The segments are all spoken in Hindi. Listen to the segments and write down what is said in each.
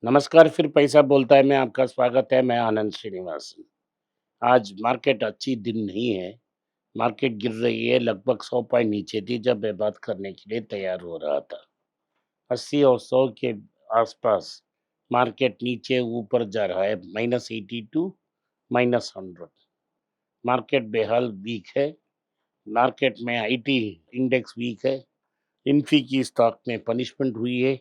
नमस्कार, फिर पैसा बोलता है में आपका स्वागत है। मैं आनंद श्रीनिवासन। आज मार्केट अच्छी दिन नहीं है। मार्केट गिर रही है, लगभग 100 पॉइंट नीचे थी जब मैं बात करने के लिए तैयार हो रहा था। 80 और 100 के आसपास मार्केट नीचे ऊपर जा रहा है, -80 टू -100। मार्केट बेहाल वीक है। मार्केट में आईटी इंडेक्स वीक है। इन्फी की स्टॉक में पनिशमेंट हुई है,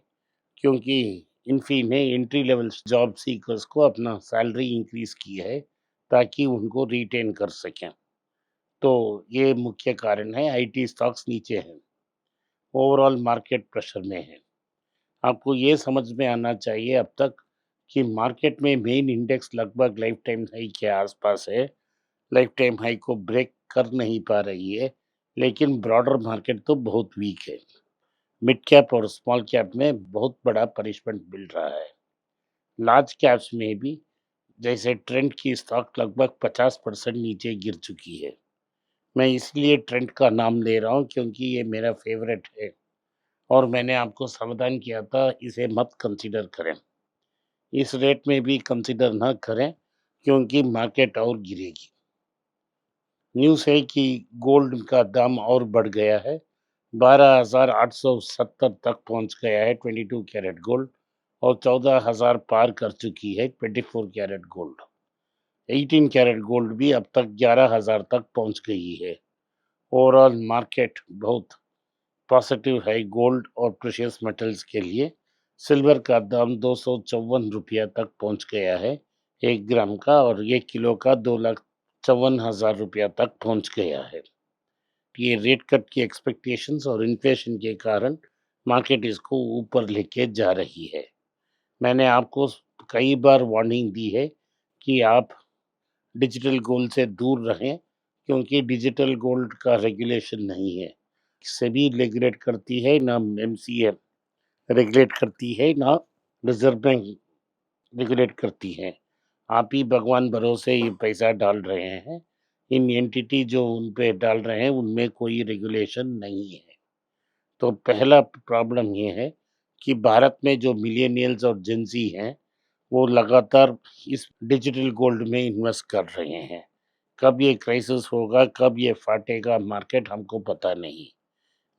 क्योंकि इन्फी ने एंट्री लेवल जॉब सीकर्स को अपना सैलरी इंक्रीज की है ताकि उनको रिटेन कर सकें। तो ये मुख्य कारण है, आईटी स्टॉक्स नीचे हैं। ओवरऑल मार्केट प्रेशर में है। आपको ये समझ में आना चाहिए अब तक कि मार्केट में मेन इंडेक्स लगभग लाइफ टाइम हाई के आसपास है। लाइफ टाइम हाई को ब्रेक कर नहीं पा रही है, लेकिन ब्रॉडर मार्केट तो बहुत वीक है। मिड कैप और स्मॉल कैप में बहुत बड़ा पनिशमेंट मिल रहा है। लार्ज कैप्स में भी जैसे ट्रेंड की स्टॉक लगभग 50% नीचे गिर चुकी है। मैं इसलिए ट्रेंड का नाम ले रहा हूँ क्योंकि ये मेरा फेवरेट है और मैंने आपको सावधान किया था इसे मत कंसीडर करें। इस रेट में भी कंसीडर न करें क्योंकि मार्केट और गिरेगी। न्यूज़ है कि गोल्ड का दाम और बढ़ गया है। 12,870 तक पहुंच गया है 22 कैरेट गोल्ड, और 14,000 पार कर चुकी है 24 कैरेट गोल्ड। 18 कैरेट गोल्ड भी अब तक 11,000 तक पहुंच गई है। ओवरऑल मार्केट बहुत पॉजिटिव है गोल्ड और प्रेशियस मेटल्स के लिए। सिल्वर का दाम 254 रुपया तक पहुंच गया है 1 ग्राम का, और 1 किलो का 2,54,000 रुपया तक पहुंच गया है। ये रेट कट की एक्सपेक्टेशंस और इन्फ्लेशन के कारण मार्केट इसको ऊपर लेके जा रही है। मैंने आपको कई बार वार्निंग दी है कि आप डिजिटल गोल्ड से दूर रहें, क्योंकि डिजिटल गोल्ड का रेगुलेशन नहीं है। सेबी रेगुलेट करती है ना, एमसीए रेगुलेट करती है ना, रिजर्व बैंक रेगुलेट करती है। आप ही भगवान भरोसे ये पैसा डाल रहे हैं। इन एंटिटी जो उन पे डाल रहे हैं उनमें कोई रेगुलेशन नहीं है। तो पहला प्रॉब्लम ये है कि भारत में जो मिलेनियल्स और जेंजी हैं, वो लगातार इस डिजिटल गोल्ड में इन्वेस्ट कर रहे हैं। कब ये क्राइसिस होगा, कब ये फाटेगा मार्केट, हमको पता नहीं।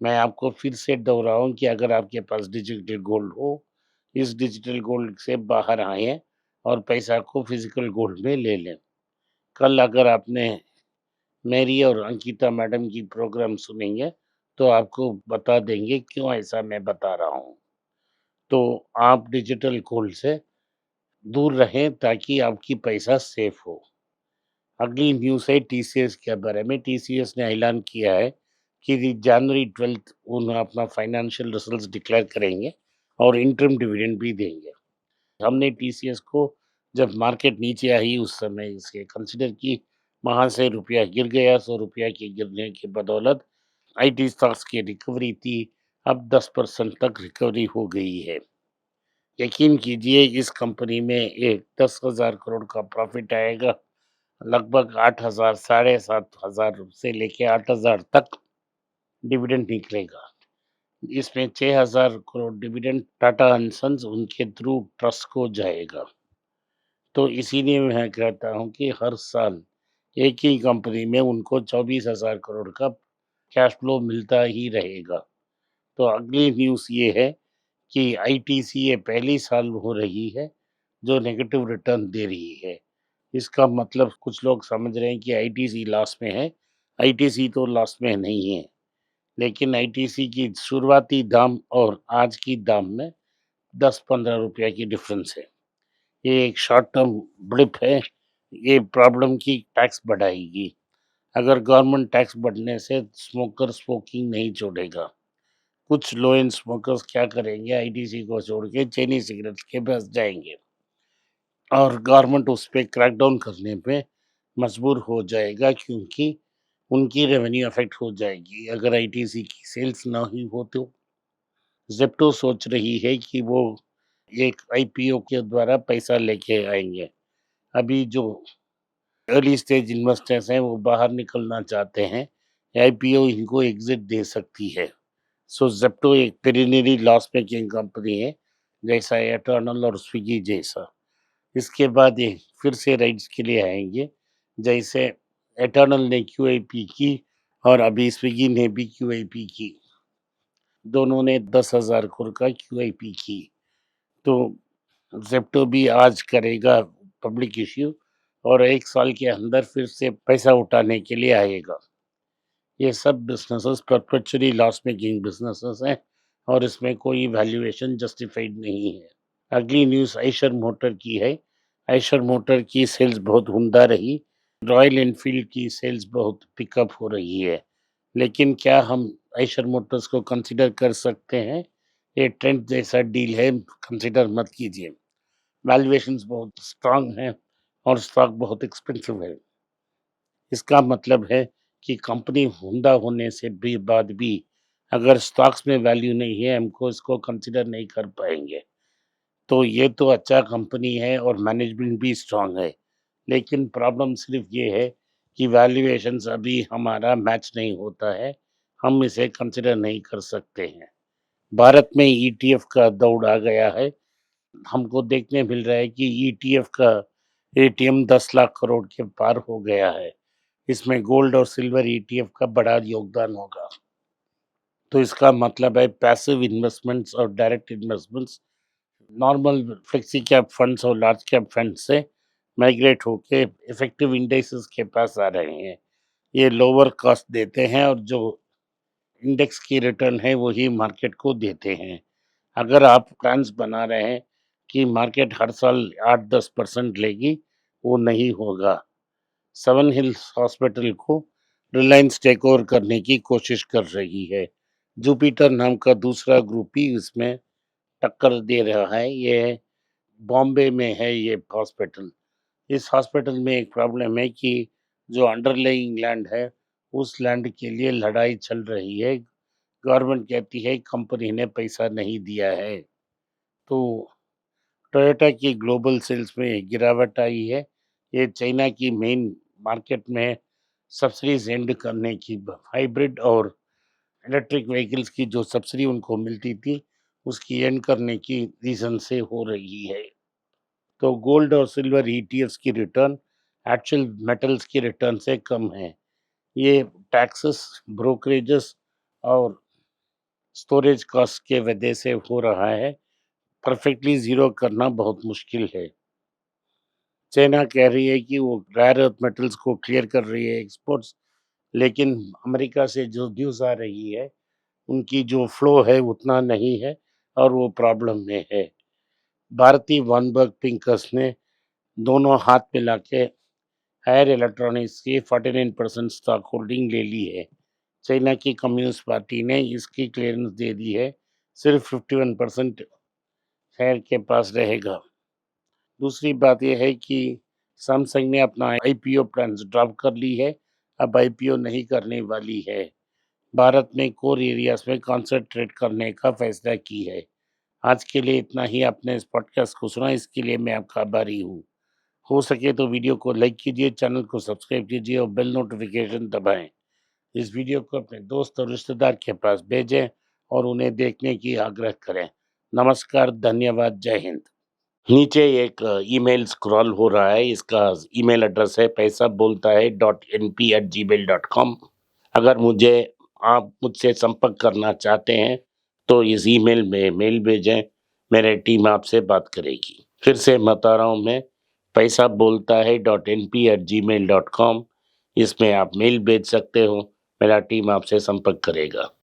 मैं आपको फिर से दोहराऊँ कि अगर आपके पास डिजिटल गोल्ड हो, इस डिजिटल गोल्ड से बाहर आएँ और पैसा को फिज़िकल गोल्ड में ले लें। कल अगर आपने मेरी और अंकिता मैडम की प्रोग्राम सुनेंगे, तो आपको बता देंगे क्यों ऐसा मैं बता रहा हूँ। तो आप डिजिटल गोल्ड से दूर रहें ताकि आपकी पैसा सेफ हो। अगली न्यूज़ है टीसीएस के बारे में। टीसीएस ने ऐलान किया है कि जनवरी 12 उन्हें अपना फाइनेंशियल रिजल्ट्स डिक्लेयर करेंगे और इंटरिम डिविडेंड भी देंगे। हमने टीसीएस को जब मार्केट नीचे आई उस समय इसे कंसीडर की, वहाँ से रुपया गिर गया। 100 रुपया के गिरने की बदौलत आईटी स्टॉक्स की रिकवरी थी। अब 10% तक रिकवरी हो गई है। यकीन कीजिए इस कंपनी में एक 10,000 करोड़ का प्रॉफिट आएगा। लगभग 8,000 साढ़े 7,000 से लेके 8,000 तक डिविडेंड निकलेगा। इसमें 6,000 crore dividend Tata and Sons उनके थ्रू ट्रस्ट को जाएगा। तो इसीलिए मैं कहता हूँ कि हर साल एक ही कंपनी में उनको 24,000 करोड़ का कैश फ्लो मिलता ही रहेगा। तो अगली न्यूज़ ये है कि आईटीसी ये पहली साल हो रही है जो नेगेटिव रिटर्न दे रही है। इसका मतलब कुछ लोग समझ रहे हैं कि आईटीसी लॉस में है। आईटीसी तो लॉस में नहीं है, लेकिन आईटीसी की शुरुआती दाम और आज की दाम में 10-15 रुपया की डिफरेंस है। ये एक शॉर्ट टर्म ब्लिप है। ये प्रॉब्लम की टैक्स बढ़ाएगी। अगर गवर्नमेंट टैक्स बढ़ने से स्मोकर स्मोकिंग नहीं छोड़ेगा। कुछ लो एंड स्मोकर्स क्या करेंगे, आईटीसी को छोड़ के चीनी सिगरेट्स के पास जाएंगे और गवर्नमेंट उस पे क्रैकडाउन करने पे मजबूर हो जाएगा, क्योंकि उनकी रेवेन्यू अफेक्ट हो जाएगी अगर आईटीसी की सेल्स ना ही हो तो। ज़ेप्टो सोच रही है कि वो एक आईपीओ के द्वारा पैसा लेके आएंगे। अभी जो अर्ली स्टेज इन्वेस्टर्स हैं वो बाहर निकलना चाहते हैं। आईपीओ इनको एग्जिट दे सकती है। सो ज़ेप्टो एक प्रिलिमिनरी लॉस मेकिंग कंपनी है। जैसा एटर्नल और स्विगी जैसा। इसके बाद ये फिर से राइट्स के लिए आएँगे, जैसे एटर्नल ने क्यूआईपी की और अभी स्विगी ने भी क्यूआईपी की। दोनों ने 10,000 करोड़ का क्यूआईपी की। तो ज़ेप्टो भी आज करेगा पब्लिक इश्यू और 1 साल के अंदर फिर से पैसा उठाने के लिए आएगा। ये सब businesses perpetually loss making businesses हैं और इसमें कोई वैल्यूएशन जस्टिफाइड नहीं है। अगली न्यूज़ आइशर मोटर की है। आइशर मोटर की सेल्स बहुत उम्दा रही। रॉयल एनफील्ड की सेल्स बहुत पिकअप हो रही है। लेकिन क्या हम आइशर मोटर्स को कंसीडर कर सकते हैं? ये ट्रेंड जैसा डील है, कंसीडर मत कीजिए। वैल्यूएशंस बहुत स्ट्रांग हैं और स्टॉक बहुत एक्सपेंसिव है। इसका मतलब है कि कंपनी उम्दा होने से भी बाद भी अगर स्टॉक्स में वैल्यू नहीं है, हमको इसको कंसीडर नहीं कर पाएँगे। तो ये तो अच्छा कंपनी है और मैनेजमेंट भी स्ट्रांग है। लेकिन प्रॉब्लम सिर्फ़ ये है कि वैल्यूएशंस अभी हमारा मैच नहीं होता है। हम इसे कंसीडर नहीं कर सकते हैं। भारत में ईटीएफ का दौड़ आ गया है। हमको देखने मिल रहा है कि ईटीएफ का एटीएम 10 लाख करोड़ के पार हो गया है। इसमें गोल्ड और सिल्वर ईटीएफ का बड़ा योगदान होगा। तो इसका मतलब है पैसिव इन्वेस्टमेंट्स और direct investments normal flexi cap funds और लार्ज कैप फंड से माइग्रेट होके इफेक्टिव इंडेक्सेस के पास आ रहे हैं। ये लोअर कॉस्ट देते हैं और जो इंडेक्स की रिटर्न है वही मार्केट को देते हैं। अगर आप प्लान्स बना रहे हैं कि मार्केट हर साल 8-10% लेगी, वो नहीं होगा। सेवन हिल्स हॉस्पिटल को रिलायंस टेक ओवर करने की कोशिश कर रही है। जुपिटर नाम का दूसरा ग्रुप भी इसमें टक्कर दे रहा है। ये बॉम्बे में है ये हॉस्पिटल। इस हॉस्पिटल में एक प्रॉब्लम है कि जो अंडरलाइंग लैंड है, उस लैंड के लिए लड़ाई चल रही है। गवर्नमेंट कहती है कंपनी ने पैसा नहीं दिया है। तो टोयोटा की ग्लोबल सेल्स में गिरावट आई है। ये चाइना की मेन मार्केट में सब्सिडीज एंड करने की हाइब्रिड और इलेक्ट्रिक व्हीकल्स की जो सब्सिडी उनको मिलती थी, उसकी एंड करने की रीज़न से हो रही है। तो गोल्ड और सिल्वर ईटीएफ्स की रिटर्न एक्चुअल मेटल्स की रिटर्न से कम है। ये टैक्सेस, ब्रोकरेजेस और स्टोरेज कॉस्ट के वजह से हो रहा है। परफेक्टली ज़ीरो करना बहुत मुश्किल है। चाइना कह रही है कि वो रेयर अर्थ मेटल्स को क्लियर कर रही है एक्सपोर्ट्स, लेकिन अमेरिका से जो न्यूज़ आ रही है, उनकी जो फ्लो है उतना नहीं है और वो प्रॉब्लम में है। भारती वानबर्ग पिंकस ने दोनों हाथ मिला के हायर इलेक्ट्रॉनिक्स की 49% स्टॉक होल्डिंग ले ली है। चाइना की कम्युनिस्ट पार्टी ने इसकी क्लियरेंस दे दी है। सिर्फ 51% शेयर के पास रहेगा। दूसरी बात ये है कि सैमसंग ने अपना आईपीओ प्लान्स ड्रॉप कर ली है। अब आईपीओ नहीं करने वाली है। भारत में कोर एरियाज में कॉन्सेंट्रेट करने का फैसला की है। आज के लिए इतना ही। आपने इस पॉडकास्ट को सुना, इसके लिए मैं आपका आभारी हूँ। हो सके तो वीडियो को लाइक कीजिए, चैनल को सब्सक्राइब कीजिए और बेल नोटिफिकेशन दबाएं। इस वीडियो को अपने दोस्त और रिश्तेदार के पास भेजें और उन्हें देखने की आग्रह करें। नमस्कार, धन्यवाद, जय हिंद। नीचे एक ईमेल स्क्रॉल हो रहा है। इसका ईमेल एड्रेस है पैसा बोलता है .np@gmail.com। अगर आप मुझसे संपर्क करना चाहते हैं तो इस ईमेल में मेल भेजें। मेरी टीम आपसे बात करेगी। फिर से बता रहा हूँ मैं, पैसा बोलता है .np@gmail.com। इसमें आप मेल भेज सकते हो। मेरा टीम आपसे संपर्क करेगा।